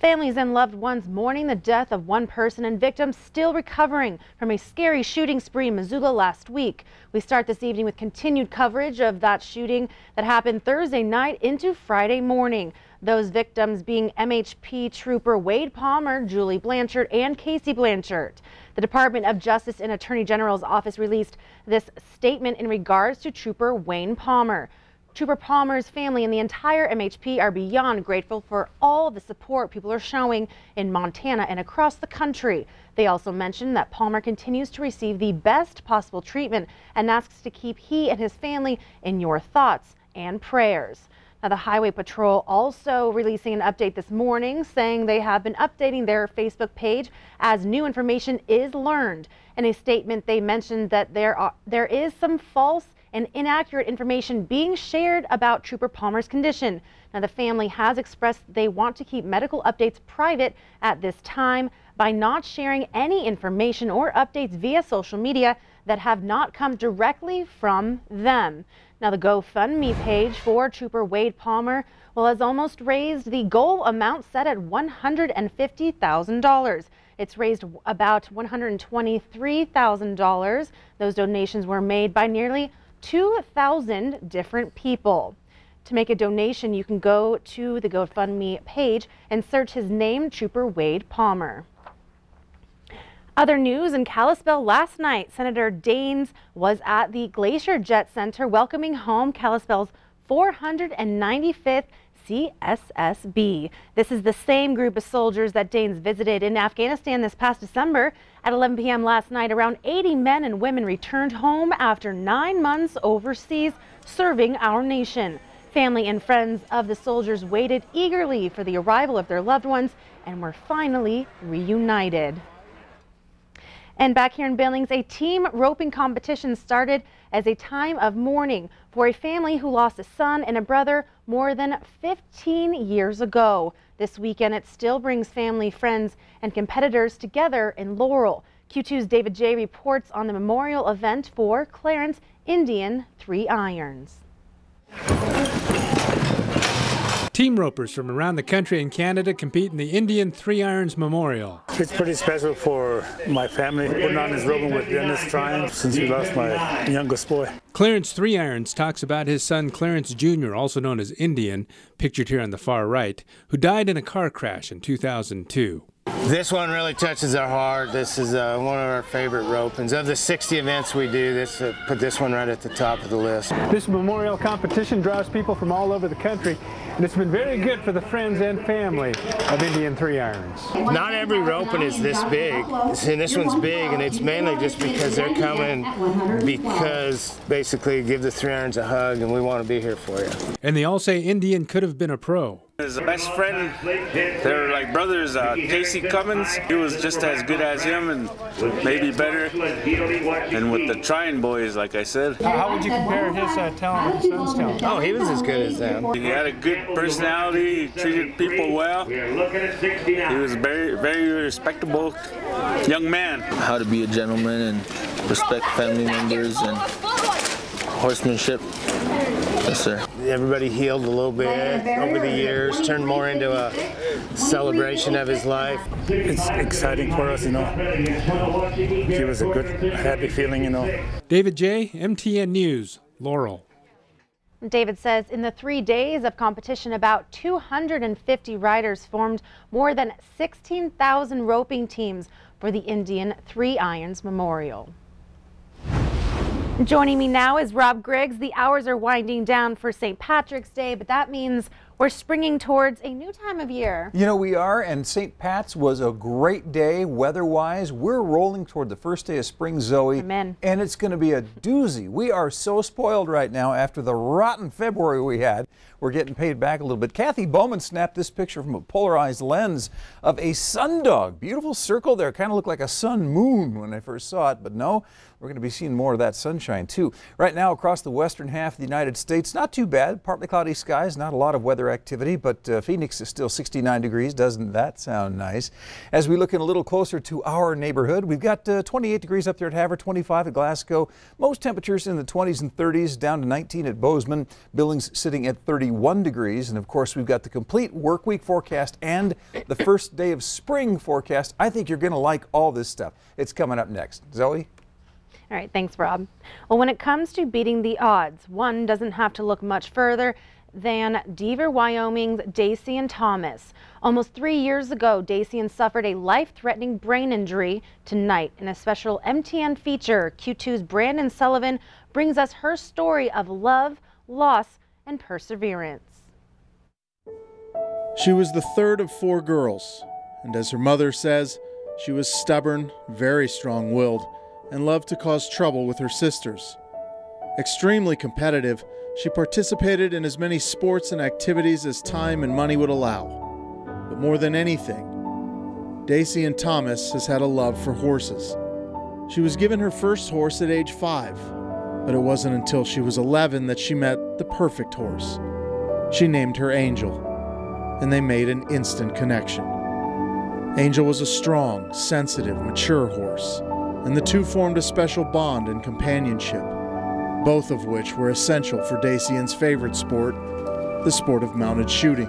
Families and loved ones mourning the death of one person and victims still recovering from a scary shooting spree in Missoula last week. We start this evening with continued coverage of that shooting that happened Thursday night into Friday morning. Those victims being MHP Trooper Wade Palmer, Julie Blanchard, and Casey Blanchard. The Department of Justice and Attorney General's office released this statement in regards to Trooper Wayne Palmer. Trooper Palmer's family and the entire MHP are beyond grateful for all the support people are showing in Montana and across the country. They also mentioned that Palmer continues to receive the best possible treatment and asks to keep he and his family in your thoughts and prayers. Now, the Highway Patrol also releasing an update this morning saying they have been updating their Facebook page as new information is learned. In a statement, they mentioned that there is some false and inaccurate information being shared about Trooper Palmer's condition. Now, the family has expressed they want to keep medical updates private at this time by not sharing any information or updates via social media that have not come directly from them. Now, the GoFundMe page for Trooper Wade Palmer has almost raised the goal amount set at $150,000. It's raised about $123,000. Those donations were made by nearly 2,000 different people. To make a donation, you can go to the GoFundMe page and search his name, Trooper Wade Palmer. Other news in Kalispell last night, Senator Daines was at the Glacier Jet Center welcoming home Kalispell's 495th CSSB. This is the same group of soldiers that Daines visited in Afghanistan this past December. At 11 p.m. last night, around 80 men and women returned home after 9 months overseas serving our nation. Family and friends of the soldiers waited eagerly for the arrival of their loved ones and were finally reunited. And back here in Billings, a team roping competition started as a time of mourning for a family who lost a son and a brother more than 15 years ago. This weekend, it still brings family, friends, and competitors together in Laurel. Q2's David J. reports on the memorial event for Clarence Indian 3 Irons. Team ropers from around the country and Canada compete in the Indian 3 Irons Memorial. It's pretty special for my family. Putting on this roping with Dennis trying since we lost my youngest boy. Clarence 3 Irons talks about his son Clarence Jr., also known as Indian, pictured here on the far right, who died in a car crash in 2002. This one really touches our heart. This is one of our favorite ropings. Of the 60 events we do, put this one right at the top of the list. This memorial competition draws people from all over the country, and it's been very good for the friends and family of Indian 3 Irons. Not every roping is this big, and this one's big, and it's mainly just because they're coming because basically give the 3 Irons a hug, and we want to be here for you. And they all say Indian could have been a pro. His best friend, they're like brothers, Casey Cummins. He was just as good as him and maybe better. And with the Trying Boys, like I said. How would you compare his talent with his son's talent? Oh, he was as good as them. He had a good personality, he treated people well. He was a very, very respectable young man. How to be a gentleman and respect family members and horsemanship. Yes, sir. Everybody healed a little bit over the years, turned more into a celebration of his life. It's exciting for us, you know. He was a good, happy feeling, you know. David J., MTN News, Laurel. David says in the 3 days of competition, about 250 riders formed more than 16,000 roping teams for the Indian 3 Irons Memorial. Joining me now is Rob Griggs. The hours are winding down for St. Patrick's Day, but that means we're springing towards a new time of year. You know, we are, and St. Pat's was a great day weather-wise. We're rolling toward the first day of spring, Zoe. Amen. And it's going to be a doozy. We are so spoiled right now after the rotten February we had. We're getting paid back a little bit. Kathy Bowman snapped this picture from a polarized lens of a sundog. Beautiful circle there. Kind of looked like a sun moon when I first saw it, but no. We're going to be seeing more of that sunshine too. Right now across the western half of the United States, not too bad. Partly cloudy skies, not a lot of weather activity, but Phoenix is still 69 degrees. Doesn't that sound nice? As we look in a little closer to our neighborhood, we've got 28 degrees up there at Havre, 25 at Glasgow. Most temperatures in the 20s and 30s, down to 19 at Bozeman. Billings sitting at 31 degrees. And of course, we've got the complete work week forecast and the first day of spring forecast. I think you're going to like all this stuff. It's coming up next. Zoe? All right, thanks, Rob. Well, when it comes to beating the odds, one doesn't have to look much further than Deaver, Wyoming's Dacian Thomas. Almost 3 years ago, Dacian suffered a life-threatening brain injury. Tonight, in a special MTN feature, Q2's Brandon Sullivan brings us her story of love, loss, and perseverance. She was the third of 4 girls, and as her mother says, she was stubborn, very strong-willed, and loved to cause trouble with her sisters. Extremely competitive, she participated in as many sports and activities as time and money would allow. But more than anything, Dacian Thomas has had a love for horses. She was given her first horse at age 5, but it wasn't until she was 11 that she met the perfect horse. She named her Angel, and they made an instant connection. Angel was a strong, sensitive, mature horse, and the two formed a special bond and companionship, both of which were essential for Dacian's favorite sport, the sport of mounted shooting.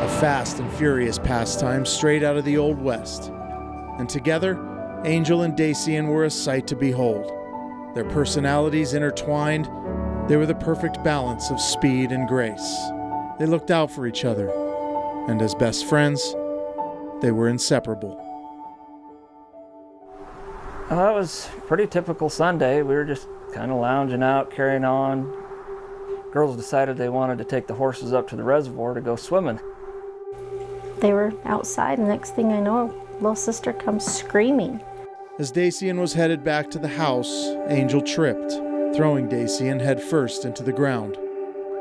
A fast and furious pastime straight out of the Old West. And together, Angel and Dacian were a sight to behold. Their personalities intertwined, they were the perfect balance of speed and grace. They looked out for each other, and as best friends, they were inseparable. Well, that was a pretty typical Sunday. We were just kind of lounging out, carrying on. Girls decided they wanted to take the horses up to the reservoir to go swimming. They were outside, and next thing I know, little sister comes screaming. As Dacian was headed back to the house, Angel tripped, throwing Dacian headfirst into the ground.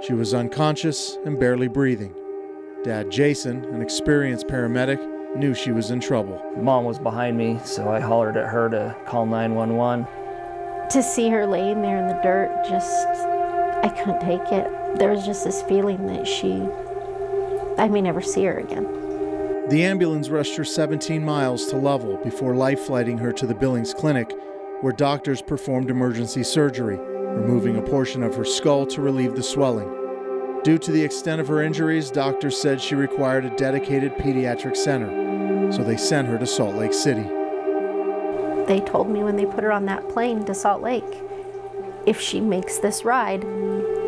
She was unconscious and barely breathing. Dad Jason, an experienced paramedic, knew she was in trouble. Mom was behind me, so I hollered at her to call 911. To see her laying there in the dirt, I couldn't take it. There was just this feeling that I may never see her again. The ambulance rushed her 17 miles to Lovell before life-flighting her to the Billings Clinic, where doctors performed emergency surgery, removing a portion of her skull to relieve the swelling. Due to the extent of her injuries, doctors said she required a dedicated pediatric center, so they sent her to Salt Lake City. They told me when they put her on that plane to Salt Lake, if she makes this ride,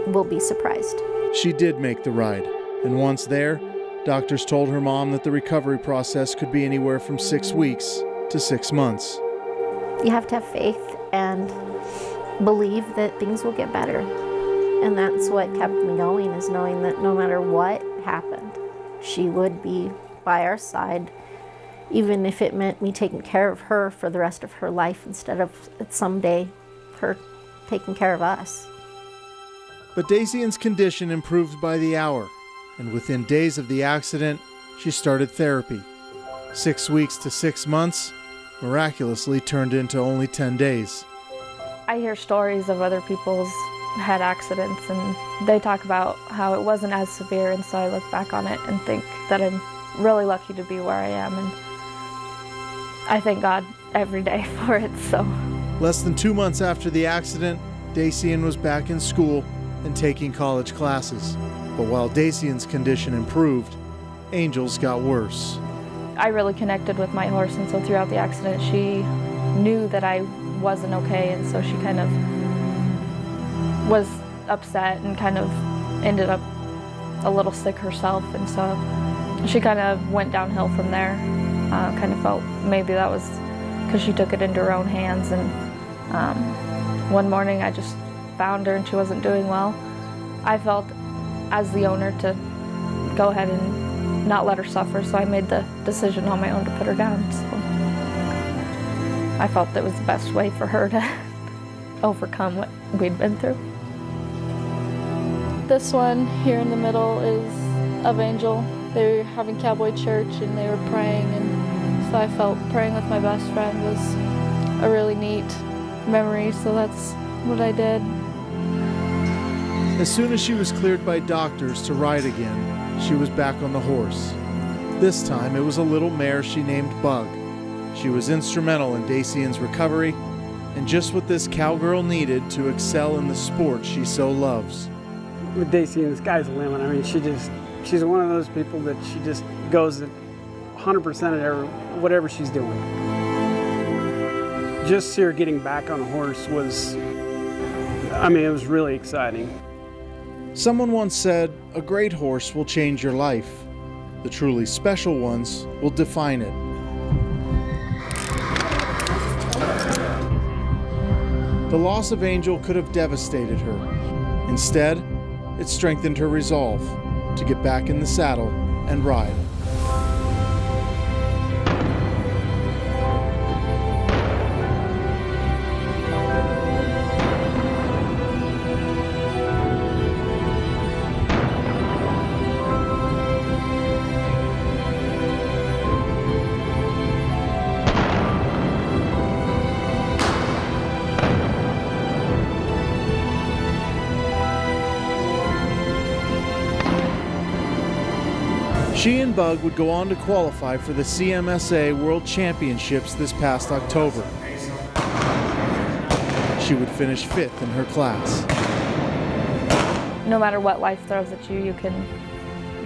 we'll be surprised. She did make the ride, and once there, doctors told her mom that the recovery process could be anywhere from 6 weeks to 6 months. You have to have faith and believe that things will get better. And that's what kept me going, is knowing that no matter what happened, she would be by our side, even if it meant me taking care of her for the rest of her life instead of someday her taking care of us. But Dacian's condition improved by the hour, and within days of the accident, she started therapy. 6 weeks to 6 months miraculously turned into only 10 days. I hear stories of other people's had accidents, and they talk about how it wasn't as severe, and so I look back on it and think that I'm really lucky to be where I am, and I thank God every day for it. So, less than 2 months after the accident, Dacian was back in school and taking college classes. But while Dacian's condition improved, Angel's got worse. I really connected with my horse, and so throughout the accident she knew that I wasn't okay, and so she kind of was upset and kind of ended up a little sick herself, and so she kind of went downhill from there. Kind of felt maybe that was because she took it into her own hands, and one morning I just found her and she wasn't doing well. I felt as the owner to go ahead and not let her suffer, so I made the decision on my own to put her down. So I felt that was the best way for her to overcome what we'd been through. This one here in the middle is of Angel. They were having cowboy church and they were praying, and so I felt praying with my best friend was a really neat memory, so that's what I did. As soon as she was cleared by doctors to ride again, she was back on the horse. This time it was a little mare she named Bug. She was instrumental in Dacian's recovery and just what this cowgirl needed to excel in the sport she so loves. With Dacian, the sky's the limit. I mean, she's one of those people that she just goes at 100% at whatever she's doing. Just see her getting back on a horse was, I mean, it was really exciting. Someone once said, a great horse will change your life. The truly special ones will define it. The loss of Angel could have devastated her. Instead, it strengthened her resolve to get back in the saddle and ride. She and Bug would go on to qualify for the CMSA World Championships this past October. She would finish 5th in her class. No matter what life throws at you, you can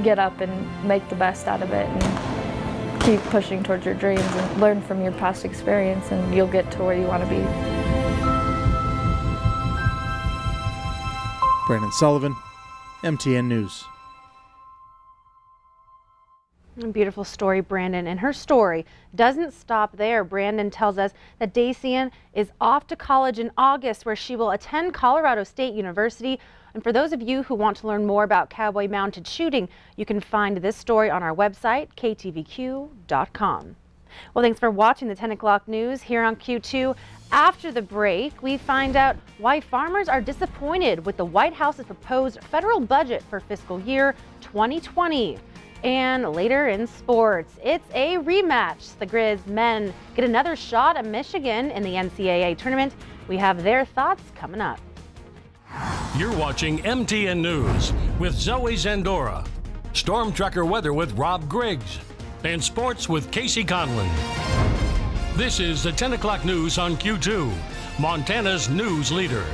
get up and make the best out of it and keep pushing towards your dreams and learn from your past experience, and you'll get to where you want to be. Brandon Sullivan, MTN News. Beautiful story, Brandon. And her story doesn't stop there. Brandon tells us that Dacian is off to college in August, where she will attend Colorado State University. And for those of you who want to learn more about cowboy mounted shooting, you can find this story on our website, ktvq.com. Well, thanks for watching the 10 o'clock news here on Q2. After the break, we find out why farmers are disappointed with the White House's proposed federal budget for fiscal year 2020. And later in sports, it's a rematch. The Grizz men get another shot at Michigan in the NCAA tournament. We have their thoughts coming up. You're watching MTN News with Zoe Zandora, Storm Tracker weather with Rob Griggs, and sports with Casey Conlon. This is the 10 o'clock news on Q2, Montana's news leader.